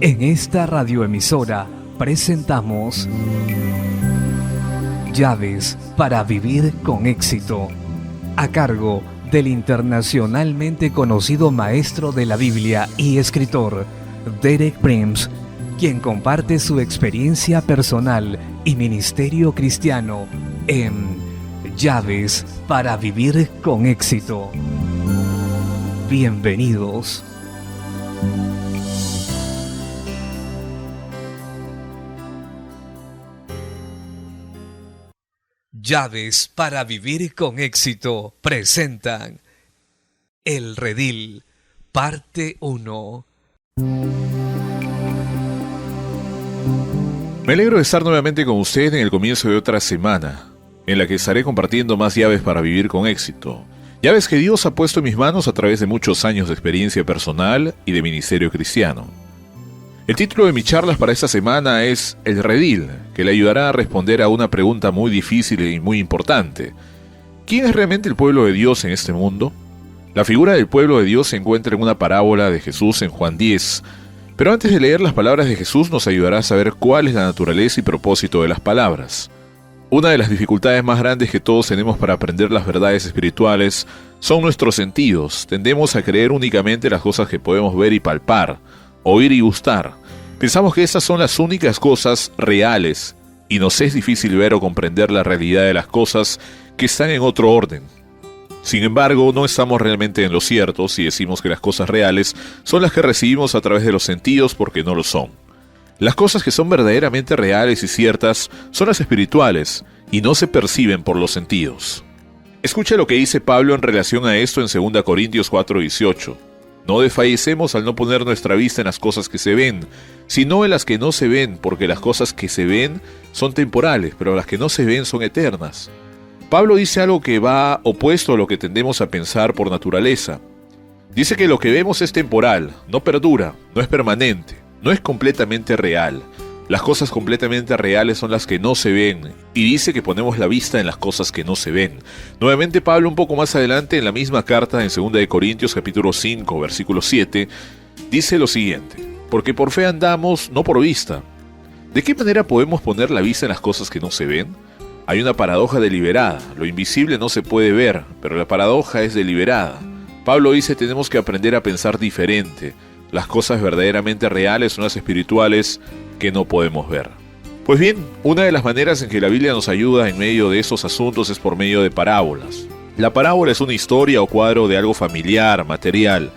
En esta radioemisora presentamos Llaves para vivir con éxito, a cargo del internacionalmente conocido maestro de la Biblia y escritor Derek Prince, quien comparte su experiencia personal y ministerio cristiano en Llaves para vivir con éxito. Bienvenidos. Llaves para vivir con éxito presentan El Redil, parte 1. Me alegro de estar nuevamente con usted en el comienzo de otra semana, en la que estaré compartiendo más llaves para vivir con éxito. Llaves que Dios ha puesto en mis manos a través de muchos años de experiencia personal y de ministerio cristiano. El título de mis charlas para esta semana es El Redil, que le ayudará a responder a una pregunta muy difícil y muy importante. ¿Quién es realmente el pueblo de Dios en este mundo? La figura del pueblo de Dios se encuentra en una parábola de Jesús en Juan 10, pero antes de leer las palabras de Jesús nos ayudará a saber cuál es la naturaleza y propósito de las palabras. Una de las dificultades más grandes que todos tenemos para aprender las verdades espirituales son nuestros sentidos. Tendemos a creer únicamente las cosas que podemos ver y palpar, oír y gustar. Pensamos que esas son las únicas cosas reales y nos es difícil ver o comprender la realidad de las cosas que están en otro orden. Sin embargo, no estamos realmente en lo cierto si decimos que las cosas reales son las que recibimos a través de los sentidos, porque no lo son. Las cosas que son verdaderamente reales y ciertas son las espirituales y no se perciben por los sentidos. Escucha lo que dice Pablo en relación a esto en 2 Corintios 4:18. No desfallecemos al no poner nuestra vista en las cosas que se ven, sino en las que no se ven, porque las cosas que se ven son temporales, pero las que no se ven son eternas. Pablo dice algo que va opuesto a lo que tendemos a pensar por naturaleza. Dice que lo que vemos es temporal, no perdura, no es permanente, no es completamente real. Las cosas completamente reales son las que no se ven, y dice que ponemos la vista en las cosas que no se ven. Nuevamente Pablo, un poco más adelante en la misma carta, en 2 Corintios capítulo 5, versículo 7, dice lo siguiente: porque por fe andamos, no por vista. ¿De qué manera podemos poner la vista en las cosas que no se ven? Hay una paradoja deliberada. Lo invisible no se puede ver, pero la paradoja es deliberada. Pablo dice: tenemos que aprender a pensar diferente. Las cosas verdaderamente reales son las espirituales que no podemos ver. Pues bien, una de las maneras en que la Biblia nos ayuda en medio de estos asuntos es por medio de parábolas. La parábola es una historia o cuadro de algo familiar, material,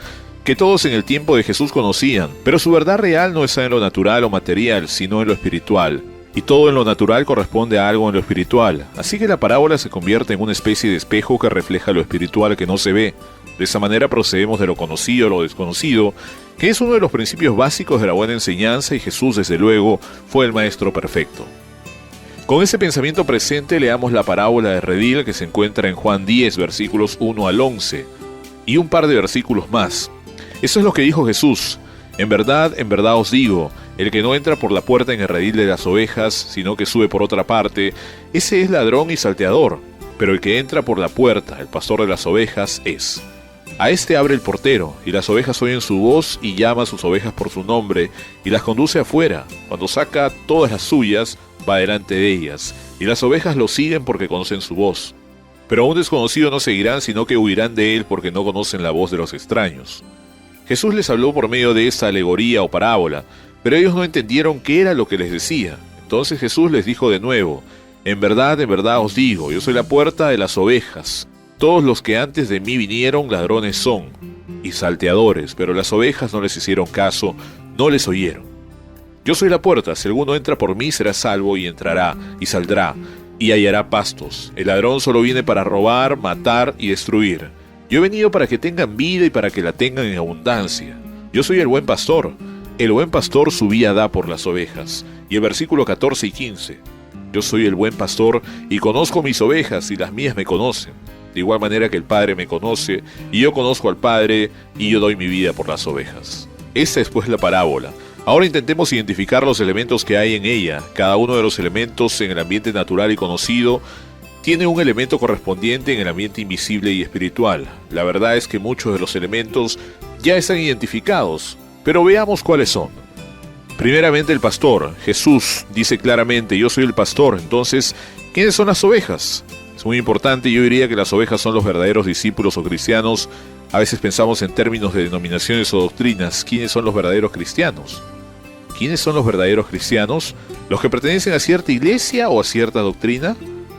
que todos en el tiempo de Jesús conocían, pero su verdad real no está en lo natural o material, sino en lo espiritual. Y todo en lo natural corresponde a algo en lo espiritual. Así que la parábola se convierte en una especie de espejo que refleja lo espiritual que no se ve. De esa manera procedemos de lo conocido a lo desconocido, que es uno de los principios básicos de la buena enseñanza, y Jesús, desde luego, fue el maestro perfecto. Con ese pensamiento presente, leamos la parábola de Redil, que se encuentra en Juan 10, versículos 1 al 11, y un par de versículos más. Eso es lo que dijo Jesús: en verdad os digo, el que no entra por la puerta en el redil de las ovejas, sino que sube por otra parte, ese es ladrón y salteador. Pero el que entra por la puerta, el pastor de las ovejas, es. A este abre el portero, y las ovejas oyen su voz, y llama a sus ovejas por su nombre, y las conduce afuera. Cuando saca todas las suyas, va delante de ellas, y las ovejas lo siguen porque conocen su voz. Pero a un desconocido no seguirán, sino que huirán de él porque no conocen la voz de los extraños. Jesús les habló por medio de esta alegoría o parábola, pero ellos no entendieron qué era lo que les decía. Entonces Jesús les dijo de nuevo: en verdad os digo, yo soy la puerta de las ovejas. Todos los que antes de mí vinieron ladrones son, y salteadores, pero las ovejas no les hicieron caso, no les oyeron. Yo soy la puerta, si alguno entra por mí será salvo, y entrará, y saldrá, y hallará pastos. El ladrón solo viene para robar, matar y destruir. Yo he venido para que tengan vida y para que la tengan en abundancia. Yo soy el buen pastor. El buen pastor su vida da por las ovejas. Y el versículo 14 y 15. Yo soy el buen pastor y conozco mis ovejas y las mías me conocen. De igual manera que el Padre me conoce y yo conozco al Padre y yo doy mi vida por las ovejas. Esta es pues la parábola. Ahora intentemos identificar los elementos que hay en ella. Cada uno de los elementos en el ambiente natural y conocido tiene un elemento correspondiente en el ambiente invisible y espiritual. La verdad es que muchos de los elementos ya están identificados, pero veamos cuáles son. Primeramente el pastor. Jesús dice claramente, yo soy el pastor. Entonces, ¿quiénes son las ovejas? Es muy importante, yo diría que las ovejas son los verdaderos discípulos o cristianos. A veces pensamos en términos de denominaciones o doctrinas. ¿Quiénes son los verdaderos cristianos? ¿Quiénes son los verdaderos cristianos? ¿Los que pertenecen a cierta iglesia o a cierta doctrina?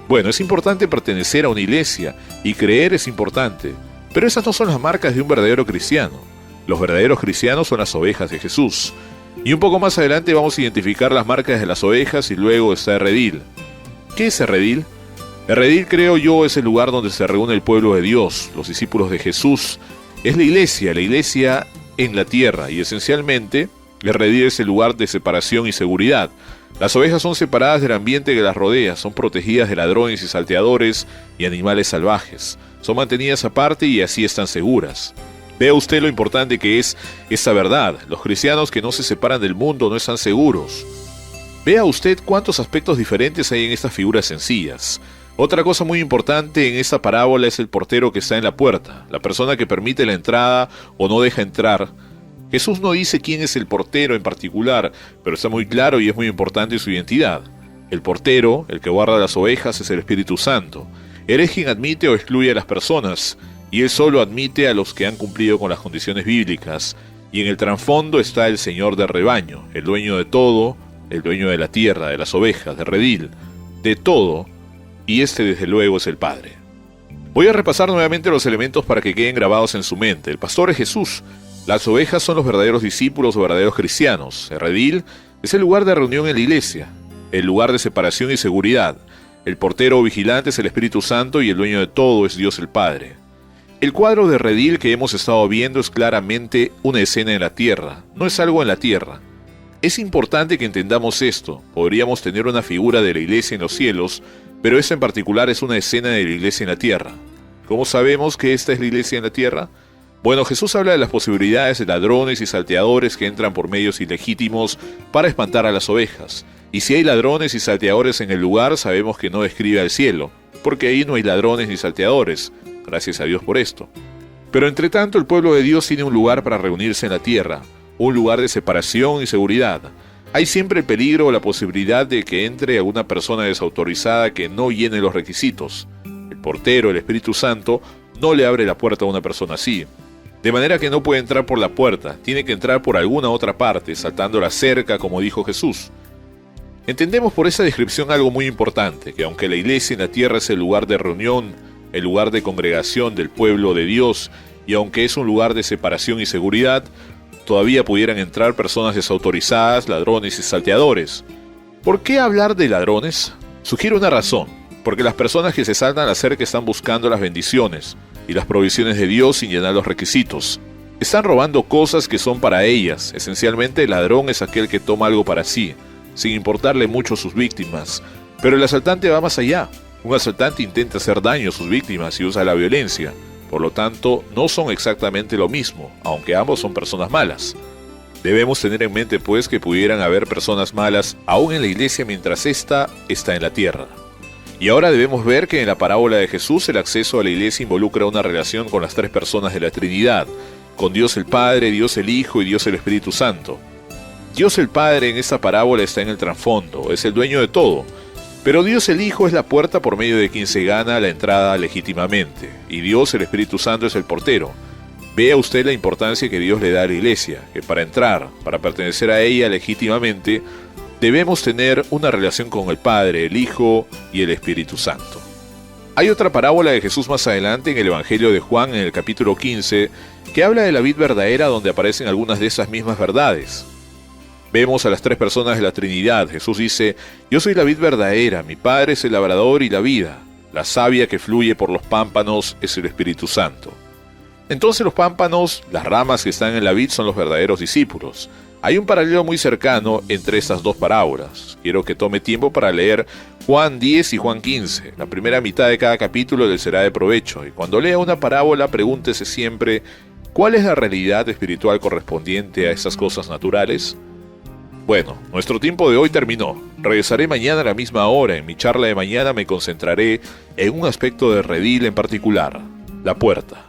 Bueno, es importante pertenecer a una iglesia y creer es importante, pero esas no son las marcas de un verdadero cristiano. Los verdaderos cristianos son las ovejas de Jesús. Y un poco más adelante vamos a identificar las marcas de las ovejas y luego está el redil. ¿Qué es el redil? El redil, creo yo, es el lugar donde se reúne el pueblo de Dios, los discípulos de Jesús. Es la iglesia en la tierra, y esencialmente el redil es el lugar de separación y seguridad. Las ovejas son separadas del ambiente que las rodea, son protegidas de ladrones y salteadores y animales salvajes. Son mantenidas aparte y así están seguras. Vea usted lo importante que es esa verdad. Los cristianos que no se separan del mundo no están seguros. Vea usted cuántos aspectos diferentes hay en estas figuras sencillas. Otra cosa muy importante en esta parábola es el portero que está en la puerta, la persona que permite la entrada o no deja entrar. Jesús no dice quién es el portero en particular, pero está muy claro y es muy importante su identidad. El portero, el que guarda las ovejas, es el Espíritu Santo. Él es quien admite o excluye a las personas, y Él solo admite a los que han cumplido con las condiciones bíblicas. Y en el trasfondo está el Señor del rebaño, el dueño de todo, el dueño de la tierra, de las ovejas, de redil, de todo, y este desde luego es el Padre. Voy a repasar nuevamente los elementos para que queden grabados en su mente. El pastor es Jesús. Las ovejas son los verdaderos discípulos o verdaderos cristianos. El redil es el lugar de reunión en la iglesia, el lugar de separación y seguridad. El portero o vigilante es el Espíritu Santo y el dueño de todo es Dios el Padre. El cuadro de redil que hemos estado viendo es claramente una escena en la tierra, no es algo en la tierra. Es importante que entendamos esto. Podríamos tener una figura de la iglesia en los cielos, pero esta en particular es una escena de la iglesia en la tierra. ¿Cómo sabemos que esta es la iglesia en la tierra? Bueno, Jesús habla de las posibilidades de ladrones y salteadores que entran por medios ilegítimos para espantar a las ovejas. Y si hay ladrones y salteadores en el lugar, sabemos que no describe al cielo, porque ahí no hay ladrones ni salteadores. Gracias a Dios por esto. Pero entre tanto, el pueblo de Dios tiene un lugar para reunirse en la tierra, un lugar de separación y seguridad. Hay siempre el peligro o la posibilidad de que entre alguna persona desautorizada que no llene los requisitos. El portero, el Espíritu Santo, no le abre la puerta a una persona así. De manera que no puede entrar por la puerta, tiene que entrar por alguna otra parte, saltando la cerca, como dijo Jesús. Entendemos por esa descripción algo muy importante, que aunque la iglesia en la tierra es el lugar de reunión, el lugar de congregación del pueblo de Dios, y aunque es un lugar de separación y seguridad, todavía pudieran entrar personas desautorizadas, ladrones y salteadores. ¿Por qué hablar de ladrones? Sugiere una razón, porque las personas que se saltan la cerca están buscando las bendiciones y las provisiones de Dios sin llenar los requisitos. Están robando cosas que son para ellas. Esencialmente, el ladrón es aquel que toma algo para sí, sin importarle mucho a sus víctimas. Pero el asaltante va más allá. Un asaltante intenta hacer daño a sus víctimas y usa la violencia. Por lo tanto, no son exactamente lo mismo, aunque ambos son personas malas. Debemos tener en mente, pues, que pudieran haber personas malas aún en la iglesia mientras ésta está en la tierra. Y ahora debemos ver que en la parábola de Jesús el acceso a la iglesia involucra una relación con las tres personas de la Trinidad, con Dios el Padre, Dios el Hijo y Dios el Espíritu Santo. Dios el Padre en esta parábola está en el trasfondo, es el dueño de todo. Pero Dios el Hijo es la puerta por medio de quien se gana la entrada legítimamente, y Dios el Espíritu Santo es el portero. Vea usted la importancia que Dios le da a la iglesia, que para entrar, para pertenecer a ella legítimamente, debemos tener una relación con el Padre, el Hijo y el Espíritu Santo. Hay otra parábola de Jesús más adelante en el Evangelio de Juan, en el capítulo 15, que habla de la vid verdadera, donde aparecen algunas de esas mismas verdades. Vemos a las tres personas de la Trinidad. Jesús dice: yo soy la vid verdadera, mi Padre es el labrador y la vida. La savia que fluye por los pámpanos es el Espíritu Santo. Entonces los pámpanos, las ramas que están en la vid, son los verdaderos discípulos. Hay un paralelo muy cercano entre estas dos parábolas. Quiero que tome tiempo para leer Juan 10 y Juan 15. La primera mitad de cada capítulo les será de provecho. Y cuando lea una parábola, pregúntese siempre: ¿cuál es la realidad espiritual correspondiente a esas cosas naturales? Bueno, nuestro tiempo de hoy terminó. Regresaré mañana a la misma hora. En mi charla de mañana me concentraré en un aspecto de redil en particular: la puerta.